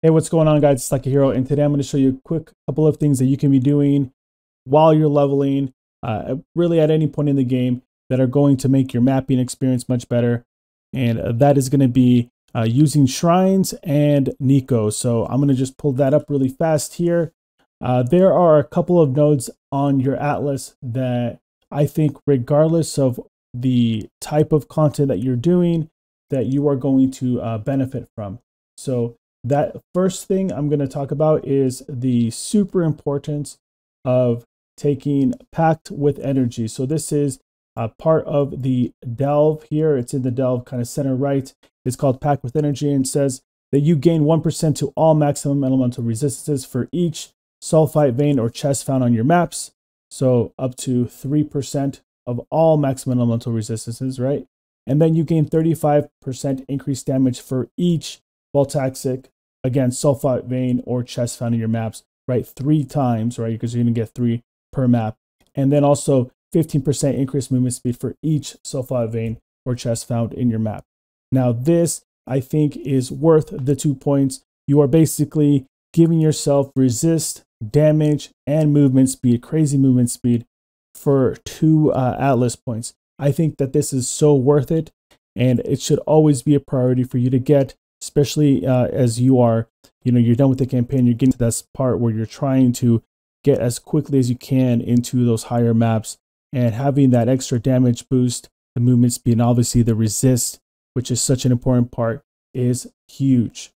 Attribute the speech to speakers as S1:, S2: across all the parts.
S1: Hey, what's going on, guys? It's like a hero, and today I'm going to show you a quick couple of things that you can be doing while you're leveling, really at any point in the game, that are going to make your mapping experience much better. And that is going to be using shrines and Nico. So I'm going to just pull that up really fast here. There are a couple of nodes on your atlas that I think, regardless of the type of content that you're doing, that you are going to benefit from. So that first thing I'm going to talk about is the super importance of taking Pact with Energy. So this is a part of the delve here. It's in the delve kind of center right. It's called Pact with Energy, and says that you gain 1% to all maximum elemental resistances for each sulfite vein or chest found on your maps. So up to 3% of all maximum elemental resistances, right? And then you gain 35% increased damage for each voltaic against sulfite vein or chest found in your maps, right? 3 times, right? Because you're going to get 3 per map. And then also 15% increased movement speed for each sulfite vein or chest found in your map. Now this, I think, is worth the 2 points. You are basically giving yourself resist, damage, and movement speed, crazy movement speed, for 2 atlas points. I think that this is so worth it, and it should always be a priority for you to get, especially as you are, you're done with the campaign, you're getting to that part where you're trying to get as quickly as you can into those higher maps, and having that extra damage boost, the movement speed, and obviously the resist, which is such an important part, is huge.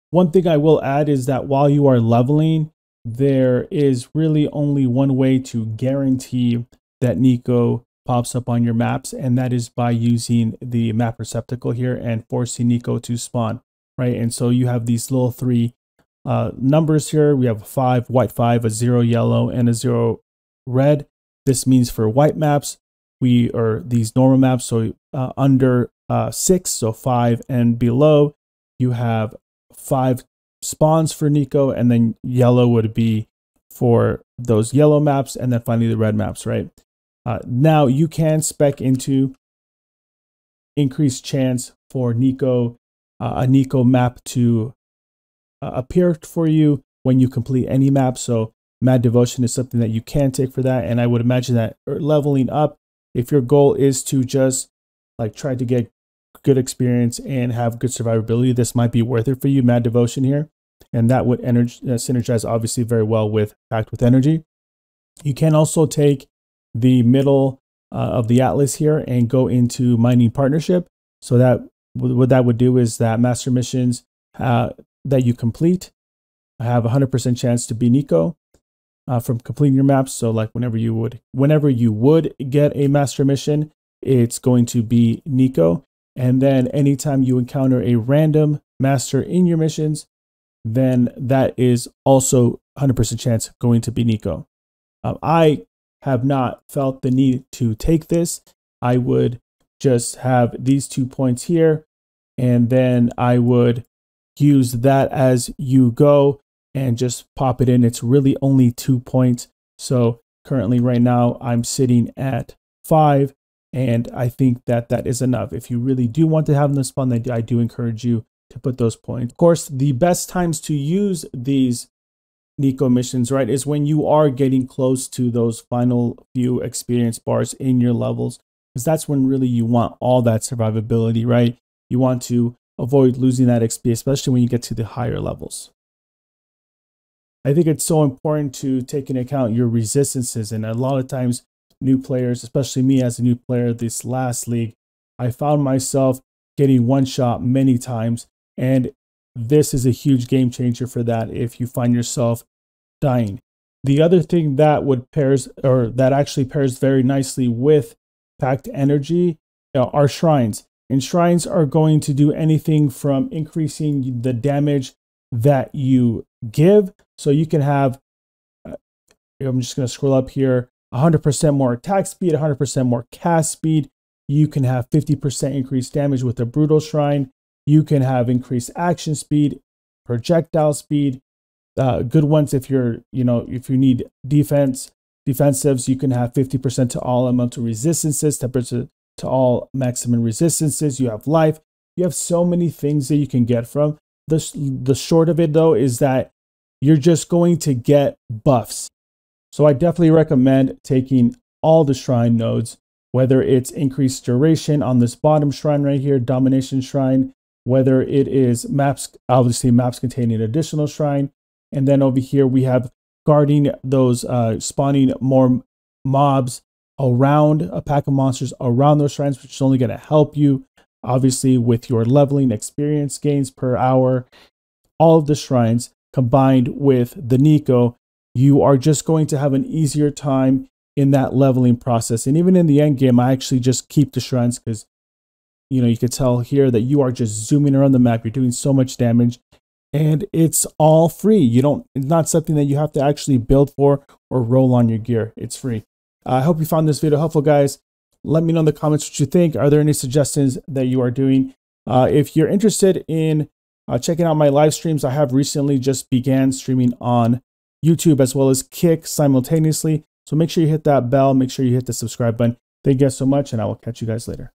S1: One thing I will add is that while you are leveling, there is really only one way to guarantee that Nico pops up on your maps, and that is by using the map receptacle here and forcing Nico to spawn, right? And so you have these little 3 numbers here. We have a 5, white 5, a 0 yellow, and a 0 red. This means for white maps, or these normal maps, so under 6, so 5 and below, you have 5 spawns for Nico, and then yellow would be for those yellow maps, and then finally the red maps, right? Now you can spec into increased chance for Nico, a Nico map to appear for you when you complete any map. So Mad Devotion is something that you can take for that, and I would imagine that leveling up, if your goal is to just like try to get good experience and have good survivability, this might be worth it for you, Mad Devotion here, and that would synergize obviously very well with Pact with Energy. You can also take the middle of the atlas here and go into Mining Partnership. So that what that would do is that master missions that you complete have 100% chance to be Nico from completing your maps. So like whenever you would get a master mission, it's going to be Nico. And then anytime you encounter a random master in your missions, then that is also 100% chance going to be Nico. I have not felt the need to take this. I would just have these 2 points here, and then I would use that as you go and just pop it in. It's really only 2 points. So currently right now I'm sitting at 5, and I think that that is enough. If you really do want to have them spawn, I do encourage you to put those points. Of course, the best times to use these Nico missions, right, is when you are getting close to those final few experience bars in your levels, because that's when really you want all that survivability, right? You want to avoid losing that XP, especially when you get to the higher levels. I think it's so important to take into account your resistances, and a lot of times new players, especially me as a new player this last league, I found myself getting one shot many times, and this is a huge game changer for that if you find yourself dying. The other thing that actually pairs very nicely with Pact Energy are shrines. And shrines are going to do anything from increasing the damage that you give. So you can have, I'm just going to scroll up here, 100% more attack speed, 100% more cast speed. You can have 50% increased damage with a brutal shrine. You can have increased action speed, projectile speed. Good ones if you're, if you need defensives, you can have 50% to all elemental resistances, 10% to all maximum resistances. You have life. You have so many things that you can get from the short of it though is that you're just going to get buffs. So I definitely recommend taking all the shrine nodes, whether it's increased duration on this bottom shrine right here, domination shrine, whether it is maps, obviously maps containing additional shrine. And then over here, we have guarding those, spawning more mobs around a pack of monsters around those shrines, which is only going to help you, obviously, with your leveling experience gains per hour. All of the shrines combined with the Nico, you are just going to have an easier time in that leveling process. And even in the end game, I actually just keep the shrines because, you know, you could tell here that you are just zooming around the map. You're doing so much damage and it's all free. It's not something that you have to actually build for or roll on your gear. It's free. I hope you found this video helpful, guys. Let me know in the comments what you think. Are there any suggestions that you are doing? If you're interested in checking out my live streams, I have recently just began streaming on YouTube as well as Kick simultaneously. So make sure you hit that bell. Make sure you hit the subscribe button. Thank you guys so much, and I will catch you guys later.